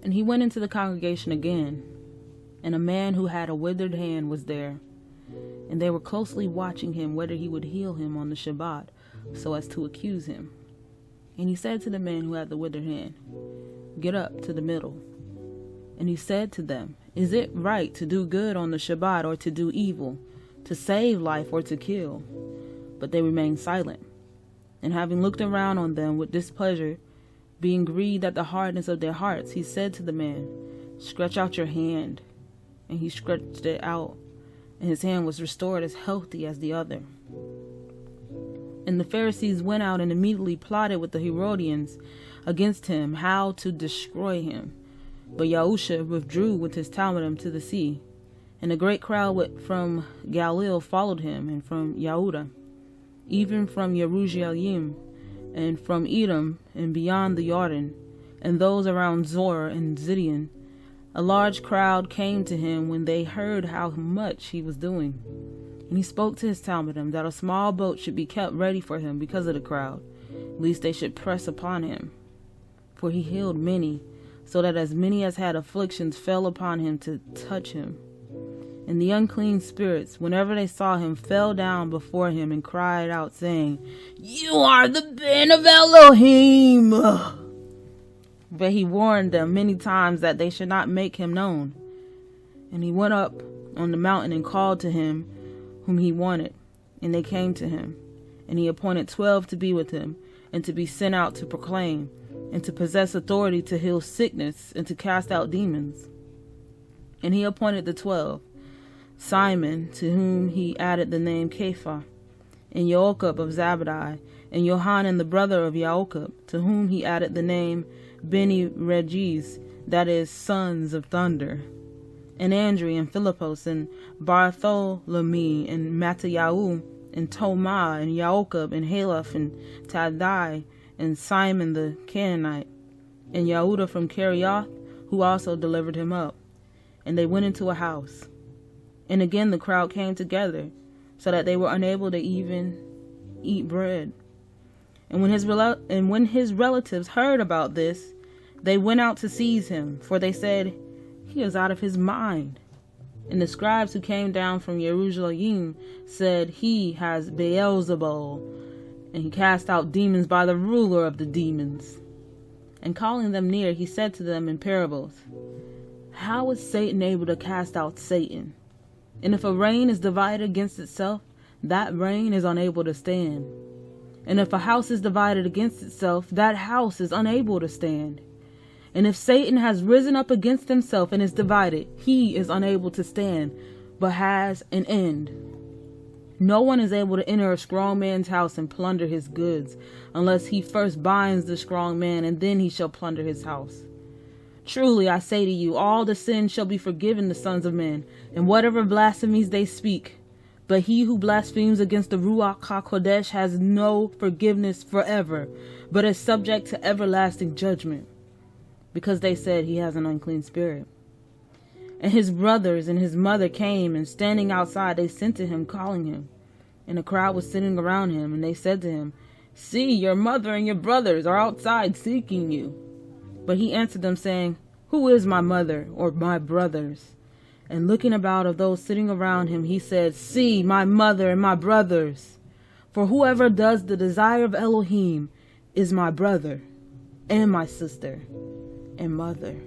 And he went into the congregation again, and a man who had a withered hand was there, and they were closely watching him whether he would heal him on the Shabbat, so as to accuse him. And he said to the man who had the withered hand, "Get up to the middle." And he said to them, "Is it right to do good on the Shabbat or to do evil, to save life or to kill?" But they remained silent. And having looked around on them with displeasure, being grieved at the hardness of their hearts, he said to the man, "Stretch out your hand." And he stretched it out, and his hand was restored as healthy as the other. And the Pharisees went out and immediately plotted with the Herodians against him, how to destroy him. But Yahusha withdrew with his talmidim to the sea, and a great crowd from Galilee followed him, and from Yehuda, even from Jerusalem, and from Edom, and beyond the Jordan, and those around Zor and Zidon. A large crowd came to him when they heard how much he was doing. And he spoke to his talmidim that a small boat should be kept ready for him because of the crowd, lest they should press upon him. For he healed many, so that as many as had afflictions fell upon him to touch him. And the unclean spirits, whenever they saw him, fell down before him and cried out, saying, "You are the Ben of Elohim." But he warned them many times that they should not make him known. And he went up on the mountain and called to him whom he wanted, and they came to him. And he appointed 12 to be with him, and to be sent out to proclaim, and to possess authority to heal sickness, and to cast out demons. And he appointed the 12, Simon, to whom he added the name Kepha, and Joachim of Zabadi, and Johanan the brother of Joachim, to whom he added the name Beni Regis, that is, sons of thunder, and Andrew and Philippos, and Bartholomew, and Matthieu, and Tomah, and Joachim, and Halef, and Taddai, and Simon the Canaanite, and Yehuda from Kerioth, who also delivered him up. And they went into a house. And again the crowd came together, so that they were unable to even eat bread. And when his relatives heard about this, they went out to seize him, for they said, "He is out of his mind." And the scribes who came down from Jerusalem said, "He has Beelzebul, and he cast out demons by the ruler of the demons." And calling them near, he said to them in parables, "How is Satan able to cast out Satan? And if a reign is divided against itself, that reign is unable to stand. And if a house is divided against itself, that house is unable to stand. And if Satan has risen up against himself and is divided, he is unable to stand, but has an end. No one is able to enter a strong man's house and plunder his goods, unless he first binds the strong man, and then he shall plunder his house. Truly I say to you, all the sins shall be forgiven the sons of men, and whatever blasphemies they speak. But he who blasphemes against the Ruach HaKodesh has no forgiveness forever, but is subject to everlasting judgment, because they said he has an unclean spirit. And his brothers and his mother came, and standing outside they sent to him, calling him. And a crowd was sitting around him, and they said to him, "See, your mother and your brothers are outside seeking you." But he answered them, saying, "Who is my mother or my brothers?" And looking about of those sitting around him, he said, "See, my mother and my brothers. For whoever does the desire of Elohim is my brother and my sister and mother."